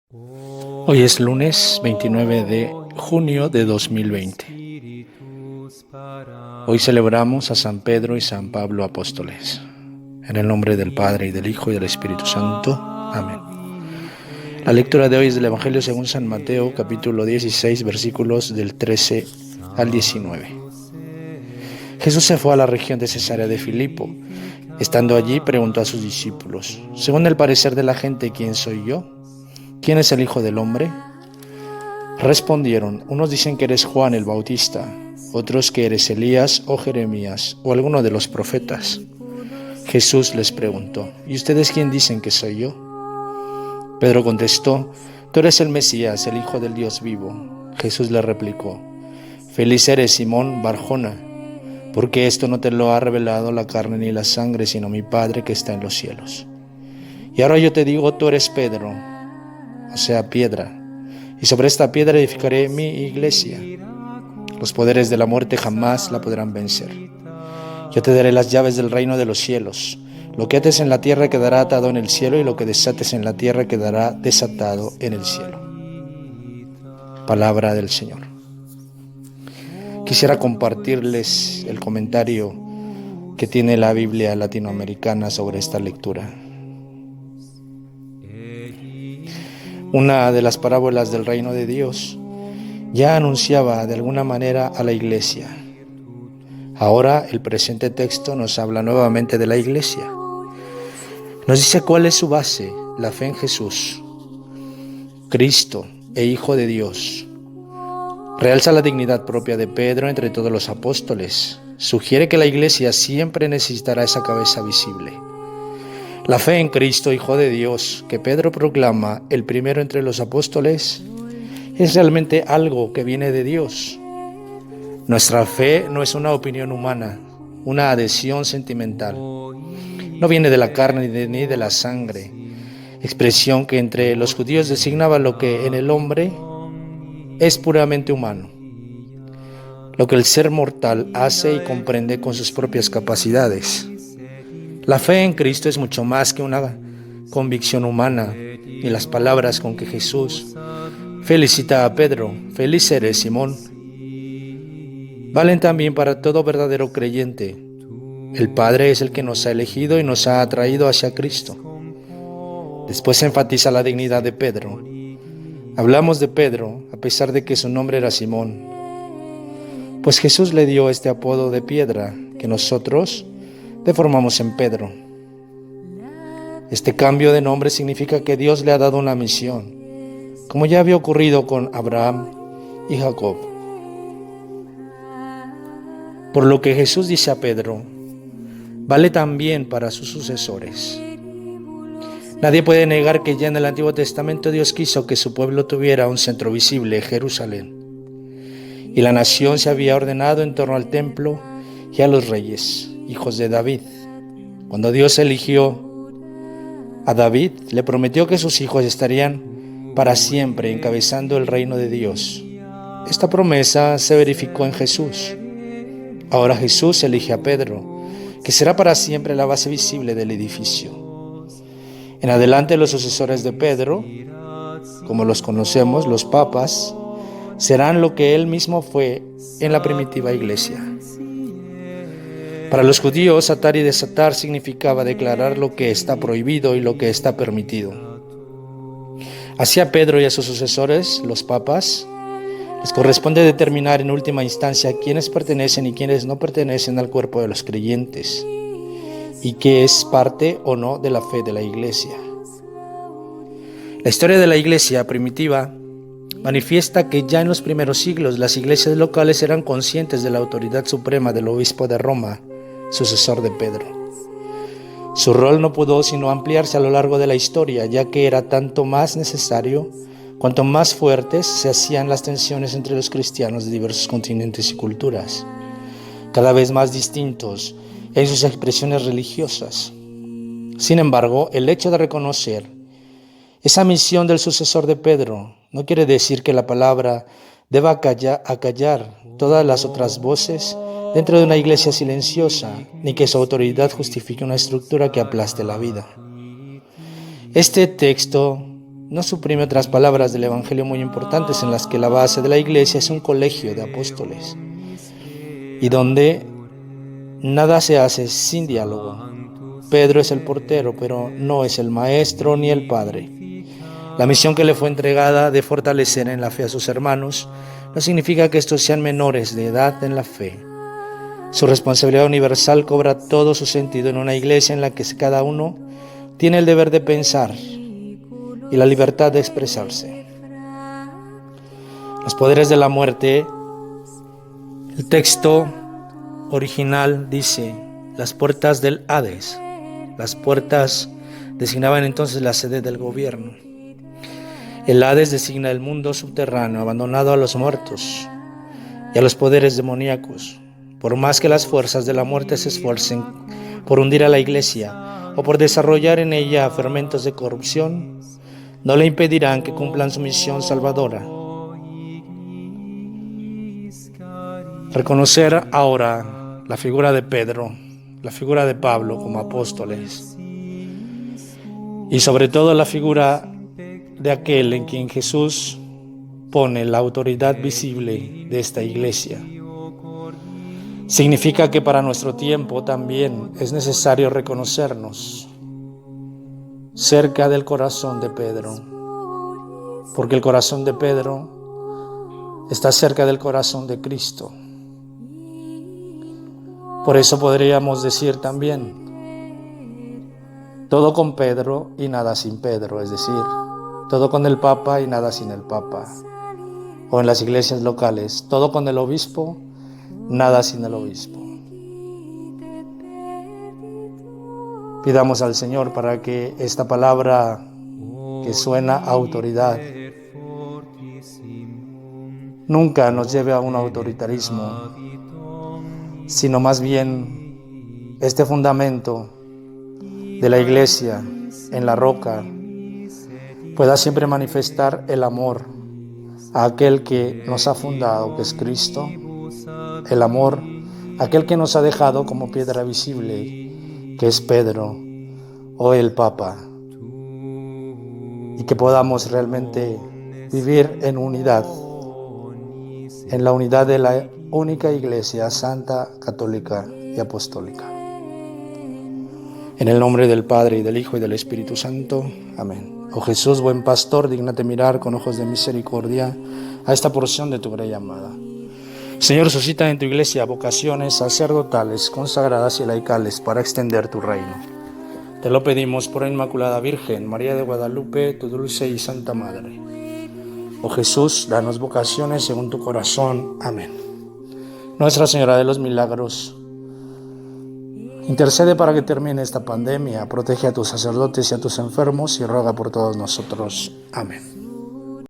Hoy es lunes 29 de junio de 2020. Hoy celebramos a San Pedro y San Pablo apóstoles. En el nombre del Padre, y del Hijo, y del Espíritu Santo. Amén. La lectura de hoy es del Evangelio según San Mateo, capítulo 16, versículos del 13 al 19. Jesús se fue a la región de Cesarea de Filipo. Estando allí, preguntó a sus discípulos: según el parecer de la gente, ¿quién soy yo? ¿Quién es el Hijo del Hombre? Respondieron: unos dicen que eres Juan el Bautista, otros que eres Elías o Jeremías o alguno de los profetas. Jesús les preguntó: ¿y ustedes quién dicen que soy yo? Pedro contestó: tú eres el Mesías, el Hijo del Dios vivo. Jesús le replicó: feliz eres, Simón Barjona, porque esto no te lo ha revelado la carne ni la sangre, sino mi Padre que está en los cielos. Y ahora yo te digo: tú eres Pedro, o sea, piedra, y sobre esta piedra edificaré mi iglesia. Los poderes de la muerte jamás la podrán vencer. Yo te daré las llaves del reino de los cielos. Lo que ates en la tierra quedará atado en el cielo, y lo que desates en la tierra quedará desatado en el cielo. Palabra del Señor. Quisiera compartirles el comentario que tiene la Biblia latinoamericana sobre esta lectura. Una de las parábolas del reino de Dios ya anunciaba de alguna manera a la iglesia. Ahora el presente texto nos habla nuevamente de la iglesia. Nos dice cuál es su base: la fe en Jesús, Cristo e Hijo de Dios. Realza la dignidad propia de Pedro entre todos los apóstoles. Sugiere que la iglesia siempre necesitará esa cabeza visible. La fe en Cristo, Hijo de Dios, que Pedro proclama el primero entre los apóstoles, es realmente algo que viene de Dios. Nuestra fe no es una opinión humana, una adhesión sentimental. No viene de la carne ni de la sangre, expresión que entre los judíos designaba lo que en el hombre es puramente humano, lo que el ser mortal hace y comprende con sus propias capacidades. La fe en Cristo es mucho más que una convicción humana, y las palabras con que Jesús felicita a Pedro: feliz eres, Simón, valen también para todo verdadero creyente. El Padre es el que nos ha elegido y nos ha atraído hacia Cristo. Después se enfatiza la dignidad de Pedro. Hablamos de Pedro a pesar de que su nombre era Simón, pues Jesús le dio este apodo de piedra que nosotros deformamos en Pedro. Este cambio de nombre significa que Dios le ha dado una misión, como ya había ocurrido con Abraham y Jacob. Por lo que Jesús dice a Pedro, vale también para sus sucesores. Nadie puede negar que ya en el Antiguo Testamento Dios quiso que su pueblo tuviera un centro visible, Jerusalén, y la nación se había ordenado en torno al templo y a los reyes, hijos de David. Cuando Dios eligió a David, le prometió que sus hijos estarían para siempre encabezando el reino de Dios. Esta promesa se verificó en Jesús. Ahora Jesús elige a Pedro, que será para siempre la base visible del edificio. En adelante, los sucesores de Pedro, como los conocemos, los papas, serán lo que él mismo fue en la primitiva iglesia. Para los judíos, atar y desatar significaba declarar lo que está prohibido y lo que está permitido. Así a Pedro y a sus sucesores, los papas, les corresponde determinar en última instancia quiénes pertenecen y quiénes no pertenecen al cuerpo de los creyentes, y qué es parte o no de la fe de la iglesia. La historia de la iglesia primitiva manifiesta que ya en los primeros siglos las iglesias locales eran conscientes de la autoridad suprema del obispo de Roma, sucesor de Pedro. Su rol no pudo sino ampliarse a lo largo de la historia, ya que era tanto más necesario cuanto más fuertes se hacían las tensiones entre los cristianos de diversos continentes y culturas, cada vez más distintos en sus expresiones religiosas. Sin embargo, el hecho de reconocer esa misión del sucesor de Pedro no quiere decir que la palabra deba acallar todas las otras voces dentro de una iglesia silenciosa, ni que su autoridad justifique una estructura que aplaste la vida. Este texto no suprime otras palabras del Evangelio muy importantes en las que la base de la iglesia es un colegio de apóstoles y donde nada se hace sin diálogo. Pedro es el portero, pero no es el maestro ni el padre. La misión que le fue entregada de fortalecer en la fe a sus hermanos no significa que estos sean menores de edad en la fe. Su responsabilidad universal cobra todo su sentido en una iglesia en la que cada uno tiene el deber de pensar y la libertad de expresarse. Los poderes de la muerte. El texto original dice: las puertas del Hades. Las puertas designaban entonces la sede del gobierno. El Hades designa el mundo subterráneo, abandonado a los muertos y a los poderes demoníacos. Por más que las fuerzas de la muerte se esfuercen por hundir a la iglesia o por desarrollar en ella fermentos de corrupción, no le impedirán que cumplan su misión salvadora. Reconocer ahora la figura de Pedro, la figura de Pablo como apóstoles y sobre todo la figura de aquel en quien Jesús pone la autoridad visible de esta iglesia. Significa que para nuestro tiempo también es necesario reconocernos cerca del corazón de Pedro, porque el corazón de Pedro está cerca del corazón de Cristo. Por eso podríamos decir también: todo con Pedro y nada sin Pedro, es decir, todo con el Papa y nada sin el Papa. O en las iglesias locales, todo con el obispo, nada sin el obispo. Pidamos al Señor para que esta palabra que suena a autoridad nunca nos lleve a un autoritarismo, sino más bien este fundamento de la iglesia en la roca pueda siempre manifestar el amor a aquel que nos ha fundado, que es Cristo, el amor a aquel que nos ha dejado como piedra visible, que es Pedro o el Papa, y que podamos realmente vivir en unidad, en la unidad de la única Iglesia Santa, Católica y Apostólica. En el nombre del Padre, y del Hijo, y del Espíritu Santo. Amén. Oh Jesús, buen pastor, dígnate mirar con ojos de misericordia a esta porción de tu grey amada. Señor, suscita en tu iglesia vocaciones sacerdotales, consagradas y laicales para extender tu reino. Te lo pedimos por la Inmaculada Virgen, María de Guadalupe, tu dulce y santa Madre. Oh Jesús, danos vocaciones según tu corazón. Amén. Nuestra Señora de los Milagros, intercede para que termine esta pandemia, protege a tus sacerdotes y a tus enfermos y ruega por todos nosotros. Amén.